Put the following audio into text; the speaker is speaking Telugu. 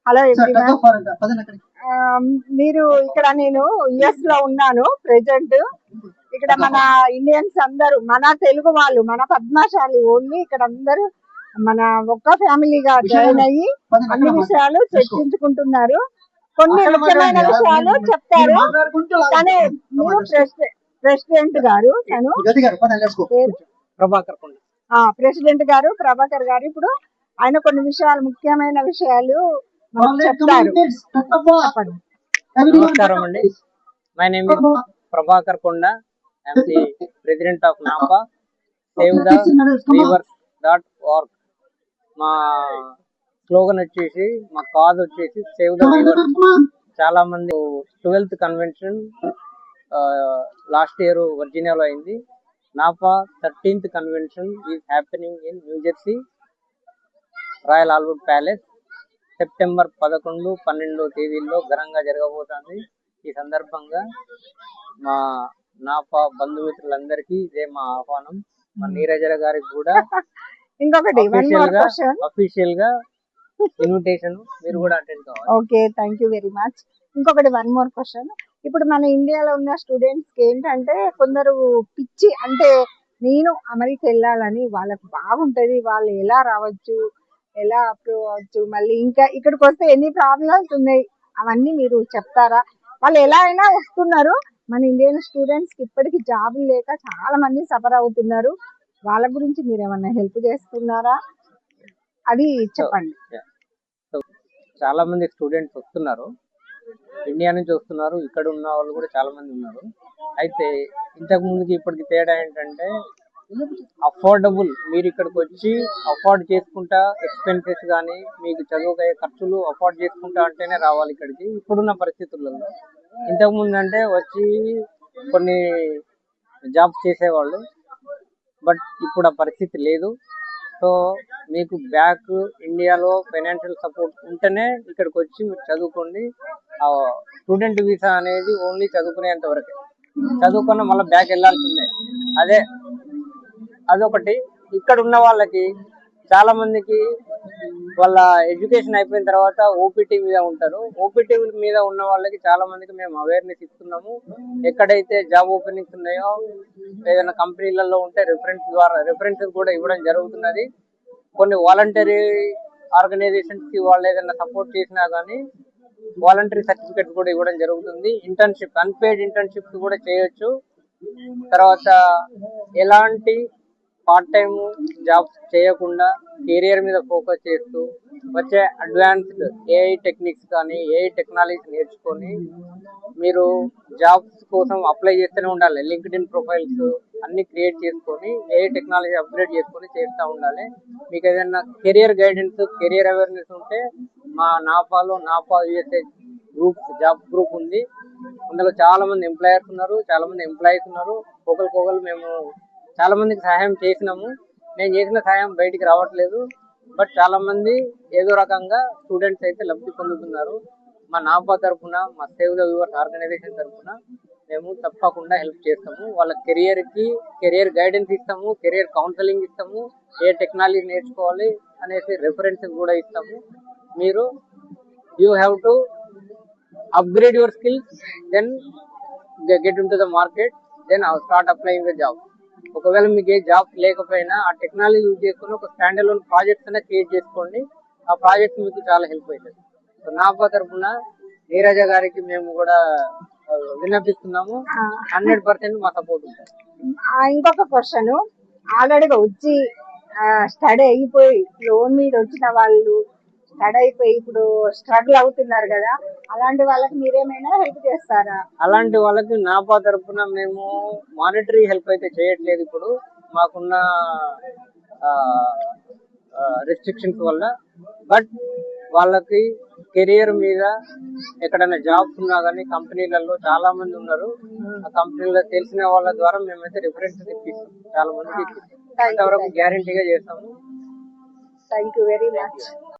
Hello everyone. మీరు ఇక్కడ నేను యుఎస్ లో ఉన్నాను ప్రెసెంట్. ఇక్కడ మన ఇండియన్స్ అందరూ, మన తెలుగు వాళ్ళు, మన పద్మశాలి ఓన్లీ ఇక్కడ అందరూ మన ఒక్క ఫ్యామిలీగా జాయిన్ అయ్యి అన్ని విషయాలు చర్చించుకుంటున్నారు. కొన్ని ముఖ్యమైన విషయాలు చెప్తారు. కానీ మీరు ప్రెసిడెంట్ గారు, తను ప్రెసిడెంట్ గారు ప్రభాకర్ గారు ఇప్పుడు ఆయన కొన్ని విషయాలు, ముఖ్యమైన విషయాలు చెప్తారు. నమస్కారం అండి. My name is Prabhakar Konda. I'm the president of NAPA save the weavers. మా స్లోగన్ వచ్చేసి, మా కాజ్ వచ్చేసి సేవ్ ద వీవర్స్. చాలా మంది 12th కన్వెన్షన్ లాస్ట్ ఇయర్ వర్జీనియాలో అయింది. NAPA 13th convention is happening in New Jersey royal Allwood palace September 11, 12 తేదీల్లో ఘనంగా జరగబోతుంది. ఈ సందర్భంగా మా నాపా బంధుమిత్రులందరికీ ఇదే మా ఆహ్వానం. మా నీరజ గారికి కూడా ఇంకొకటి అఫీషియల్ గా ఇన్విటేషన్, మీరు కూడా అటెండ్ కావాలి. Okay, thank you very much. ఇంకొకటి వన్ మోర్ క్వశ్చన్. ఇప్పుడు మన ఇండియాలో ఉన్న స్టూడెంట్స్ కి ఏంటంటే కొందరు పిచ్చి, అంటే నేను అమెరికా వెళ్ళాలని వాళ్ళకి బాగుంటది, వాళ్ళు ఎలా రావచ్చు, ఎలా అప్రూవ్ అవ్వచ్చు, మళ్ళీ ఇంకా ఇక్కడికి వస్తే ఎన్ని ప్రాబ్లమ్స్ ఉన్నాయి అవన్నీ మీరు చెప్తారా? వాళ్ళు ఎలా అయినా వస్తున్నారు. మన ఇండియన్ స్టూడెంట్స్ కి ఇప్పటికీ జాబులు లేక చాలా మంది సఫర్ అవుతున్నారు. వాళ్ళ గురించి మీరు ఏమన్నా హెల్ప్ చేస్తున్నారా? అది చెప్పండి. చాలా మంది స్టూడెంట్స్ వస్తున్నారు, ఇండియా నుంచి వస్తున్నారు. ఇక్కడ ఉన్న వాళ్ళు కూడా చాలా మంది ఉన్నారు. అయితే ఇంతకు ముందుకి ఇప్పటికి తేడా ఏంటంటే, అఫోర్డబుల్, మీరు ఇక్కడికి వచ్చి అఫోర్డ్ చేసుకుంటా, ఎక్స్పెన్సెస్ కానీ మీకు చదువుకయ్యే ఖర్చులు అఫోర్డ్ చేసుకుంటా అంటేనే రావాలి ఇక్కడికి ఇప్పుడున్న పరిస్థితులలో. ఇంతకు ముందు అంటే వచ్చి కొన్ని జాబ్స్ చేసేవాళ్ళు, బట్ ఇప్పుడు ఆ పరిస్థితి లేదు. సో మీకు బ్యాక్ ఇండియాలో ఫైనాన్షియల్ సపోర్ట్ ఉంటేనే ఇక్కడికి వచ్చి మీరు చదువుకోండి. స్టూడెంట్ వీసా అనేది ఓన్లీ చదువుకునేంత వరకే, చదువుకున్న మళ్ళీ బ్యాక్ వెళ్ళాల్సిందే. అదొకటి. ఇక్కడ ఉన్న వాళ్ళకి చాలా మందికి వాళ్ళ ఎడ్యుకేషన్ అయిపోయిన తర్వాత ఓపీటీ మీద ఉంటారు. ఓపీటీ మీద ఉన్న వాళ్ళకి చాలా మందికి మేము అవేర్నెస్ ఇస్తున్నాము. ఎక్కడైతే జాబ్ ఓపెనింగ్స్ ఉన్నాయో, ఏదైనా కంపెనీలలో ఉంటే రెఫరెన్సెస్ కూడా ఇవ్వడం జరుగుతున్నది. కొన్ని వాలంటరీ ఆర్గనైజేషన్స్ కి వాళ్ళు ఏదైనా సపోర్ట్ చేసినా కానీ వాలంటరీ సర్టిఫికేట్ కూడా ఇవ్వడం జరుగుతుంది. ఇంటర్న్షిప్, అన్పేడ్ ఇంటర్న్షిప్ కూడా చేయొచ్చు. తర్వాత ఎలాంటి పార్ట్ టైం జాబ్స్ చేయకుండా కెరియర్ మీద ఫోకస్ చేస్తూ వచ్చే అడ్వాన్స్డ్ ఏఐ టెక్నిక్స్ కానీ ఏఐ టెక్నాలజీ నేర్చుకొని మీరు జాబ్స్ కోసం అప్లై చేస్తూనే ఉండాలి. లింక్డ్ఇన్ ప్రొఫైల్స్ అన్ని క్రియేట్ చేసుకొని ఏఐ టెక్నాలజీ అప్గ్రేడ్ చేసుకొని చేస్తూ ఉండాలి. మీకు ఏదైనా కెరియర్ గైడెన్స్, కెరియర్ అవేర్నెస్ ఉంటే మా నాపాలో నాపా యూఎస్ఏ జాబ్ గ్రూప్ ఉంది. అందులో చాలా మంది ఎంప్లాయర్స్ ఉన్నారు, చాలా మంది ఎంప్లాయీస్ ఉన్నారు. ఒకరికొకరు మేము చాలా మందికి సహాయం చేసినాము. నేను చేసిన సహాయం బయటికి రావట్లేదు, బట్ చాలా మంది ఏదో రకంగా స్టూడెంట్స్ అయితే లబ్ధి పొందుతున్నారు. మా నాపా తరఫున, మా సేవ్ ద వ్యూవర్స్ ఆర్గనైజేషన్ తరఫున మేము తప్పకుండా హెల్ప్ చేస్తాము. వాళ్ళ కెరియర్ గైడెన్స్ ఇస్తాము, కెరియర్ కౌన్సిలింగ్ ఇస్తాము, ఏ టెక్నాలజీ నేర్చుకోవాలి అనేసి రెఫరెన్సెస్ కూడా ఇస్తాము. మీరు you have to upgrade your skills, then get into the market, then I'll start applying the job. ఒకవేళ మీకు ఏ జాబ్ లేకపోయినా ఆ టెక్నాలజీ యూజ్ చేసుకుని ఒక స్టాండ్ అలోన్ ప్రాజెక్ట్స్ అనేది క్రియేట్ చేసుకోండి. ఆ ప్రాజెక్ట్ మీకు చాలా హెల్ప్ అవుతుంది. సో నాపా తరఫున నీరజ గారికి మేము కూడా విన్నపిస్తున్నాము. 100% మా సపోర్ట్ ఉంటుంది. ఇంకొక క్వశ్చన్, ఆల్రెడీగా వచ్చి స్టడీ అయిపోయి లోన్ మీద వచ్చిన వాళ్ళు స్టడీ అయిపోయి ఇప్పుడు స్ట్రగుల్ అవుతున్నారు కదా, అలాంటి వాళ్ళకి మీరేమైనా హెల్ప్ చేస్తారా? అలాంటి వాళ్ళకి నాపా తరఫున మేము మానిటరీ హెల్ప్ అయితే చేయట్లేదు ఇప్పుడు మాకున్న రెస్ట్రిక్షన్స్ వల్ల. బట్ వాళ్ళకి కెరియర్ మీద ఎక్కడైనా జాబ్స్ ఉన్నా కానీ కంపెనీలలో చాలా మంది ఉన్నారు. ఆ కంపెనీలో తెలిసిన వాళ్ళ ద్వారా మేమైతే రిఫరెన్సెస్ ఇప్పిస్తాం, చాలా మందికి ఇప్పిస్తాం. అంతవరకు గ్యారంటీగా చేస్తాము. Thank you very much.